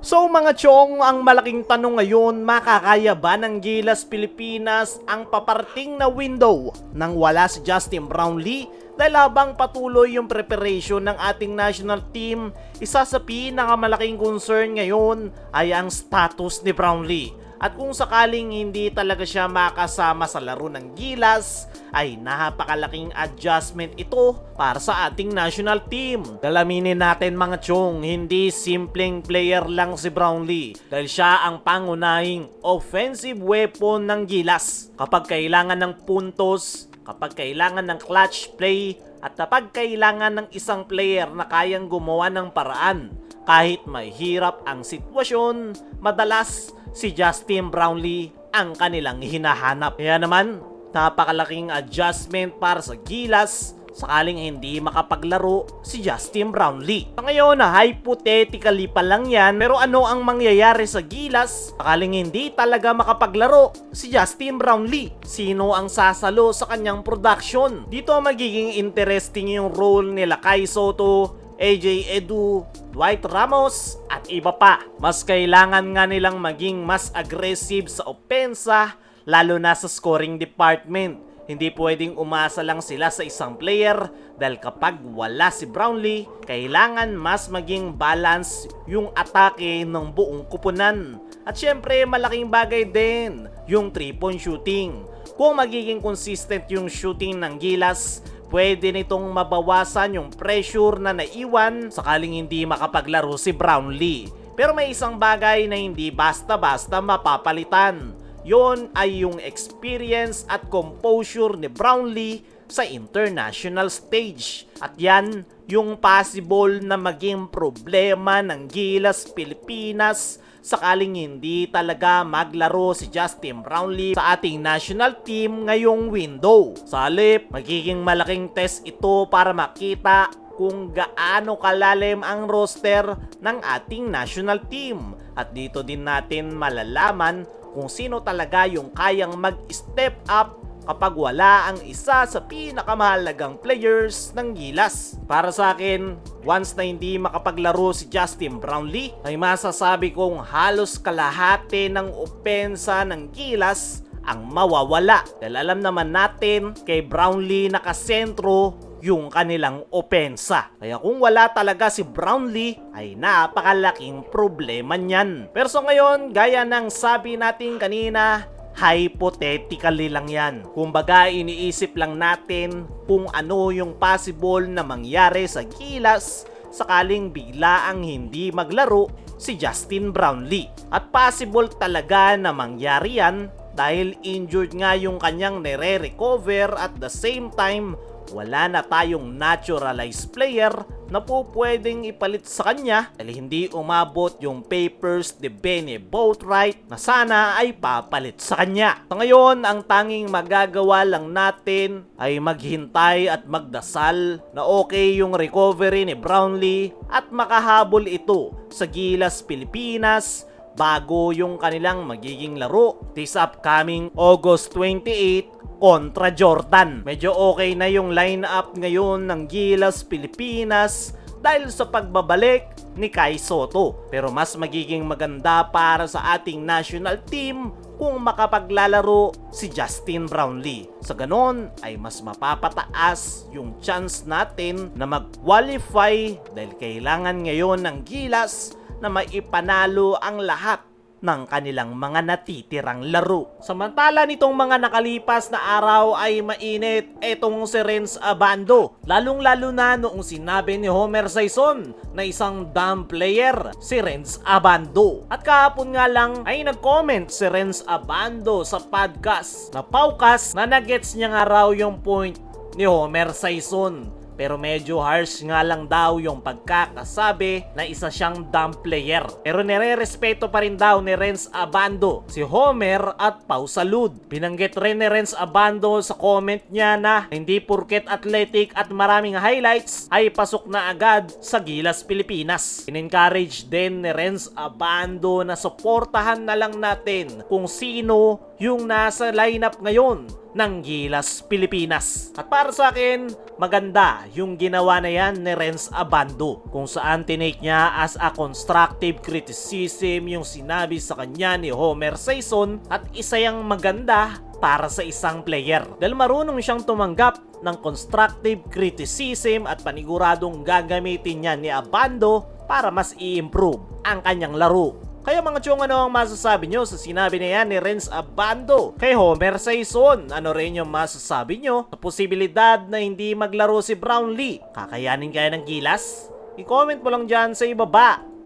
So mga chong, ang malaking tanong ngayon, makakaya ba ng Gilas Pilipinas ang paparting na window nang wala si Justin Brownlee? Dahil habang patuloy yung preparation ng ating national team, isa sa pinakamalaking concern ngayon ay ang status ni Brownlee. At kung sakaling hindi talaga siya makasama sa laro ng Gilas, ay napakalaking adjustment ito para sa ating national team. Dalaminin natin mga chong, hindi simpleng player lang si Brownlee dahil siya ang pangunahing offensive weapon ng Gilas. Kapag kailangan ng puntos, kapag kailangan ng clutch play, at kapag kailangan ng isang player na kayang gumawa ng paraan, kahit mahirap ang sitwasyon, madalas si Justin Brownlee ang kanilang hinahanap. Kaya naman, napakalaking adjustment para sa Gilas sakaling hindi makapaglaro si Justin Brownlee. Sa ngayon, hypothetically pa lang yan, pero ano ang mangyayari sa Gilas sakaling hindi talaga makapaglaro si Justin Brownlee? Sino ang sasalo sa kanyang production? Dito magiging interesting yung role nila Kai Soto, AJ Edu, Dwight Ramos at iba pa. Mas kailangan nga nilang maging mas aggressive sa opensa, lalo na sa scoring department. Hindi pwedeng umasa lang sila sa isang player dahil kapag wala si Brownlee, kailangan mas maging balance yung atake ng buong kupunan. At syempre malaking bagay din yung 3-point shooting. Kung magiging consistent yung shooting ng Gilas, pwede nitong mabawasan yung pressure na naiwan sakaling hindi makapaglaro si Brownlee. Pero may isang bagay na hindi basta-basta mapapalitan. Yon ay yung experience at composure ni Brownlee sa international stage. At yan yung possible na maging problema ng Gilas Pilipinas sakaling hindi talaga maglaro si Justin Brownlee sa ating national team ngayong window. Sa halip, magiging malaking test ito para makita kung gaano kalalim ang roster ng ating national team. At dito din natin malalaman kung sino talaga yung kayang mag-step up kapag wala ang isa sa pinakamahalagang players ng Gilas. Para sa akin, once na hindi makapaglaro si Justin Brownlee, ay masasabi kong halos kalahati ng opensa ng Gilas ang mawawala. Dahil alam naman natin kay Brownlee nakasentro yung kanilang opensa. Kaya kung wala talaga si Brownlee, ay napakalaking problema niyan. Pero so ngayon, gaya ng sabi natin kanina, hypothetically lang yan. Kumbaga, iniisip lang natin kung ano yung possible na mangyari sa Gilas sakaling biglaang hindi maglaro si Justin Brownlee. At possible talaga na mangyari yan dahil injured nga yung kanyang nire-recover at the same time, wala na tayong naturalized player na po pwedeng ipalit sa kanya dahil hindi umabot yung papers de Bene Boatwright na sana ay papalit sa kanya. So ngayon, ang tanging magagawa lang natin ay maghintay at magdasal na okay yung recovery ni Brownlee at makahabol ito sa Gilas Pilipinas bago yung kanilang magiging laro this upcoming August 28 kontra Jordan. Medyo okay na yung lineup ngayon ng Gilas Pilipinas dahil sa pagbabalik ni Kai Soto. Pero mas magiging maganda para sa ating national team kung makapaglalaro si Justin Brownlee. Sa ganon ay mas mapapataas yung chance natin na mag-qualify dahil kailangan ngayon ng Gilas na maipanalo ang lahat ng kanilang mga natitirang laro. Samantala nitong mga nakalipas na araw ay mainit etong si Renz Abando. Lalong-lalo na noong sinabi ni Homer Sison na isang dumb player si Renz Abando. At kahapon nga lang ay nag-comment si Renz Abando sa podcast na Paukas na nagets niya nga raw yung point ni Homer Sison. Pero medyo harsh nga lang daw yung pagkakasabi na isa siyang dumb player. Pero nire-respeto pa rin daw ni Renz Abando si Homer at Pau Salud. Binanggit rin ni Renz Abando sa comment niya na hindi purket athletic at maraming highlights ay pasok na agad sa Gilas Pilipinas. In-encourage din ni Renz Abando na suportahan na lang natin kung sino yung nasa lineup ngayon ng Gilas Pilipinas. At para sa akin, maganda yung ginawa na yan ni Renz Abando, kung saan tinake niya as a constructive criticism yung sinabi sa kanya ni Homer Sison, at isa yang maganda para sa isang player dahil marunong siyang tumanggap ng constructive criticism at paniguradong gagamitin niya ni Abando para mas i-improve ang kanyang laro. Kaya mga chong, ano ang masasabi nyo sa sinabi na yan ni Renz Abando kay Homer Sison? Ano rin yung masasabi nyo sa posibilidad na hindi maglaro si Brownlee? Kakayanin kaya ng Gilas? I-comment mo lang dyan sa ibaba.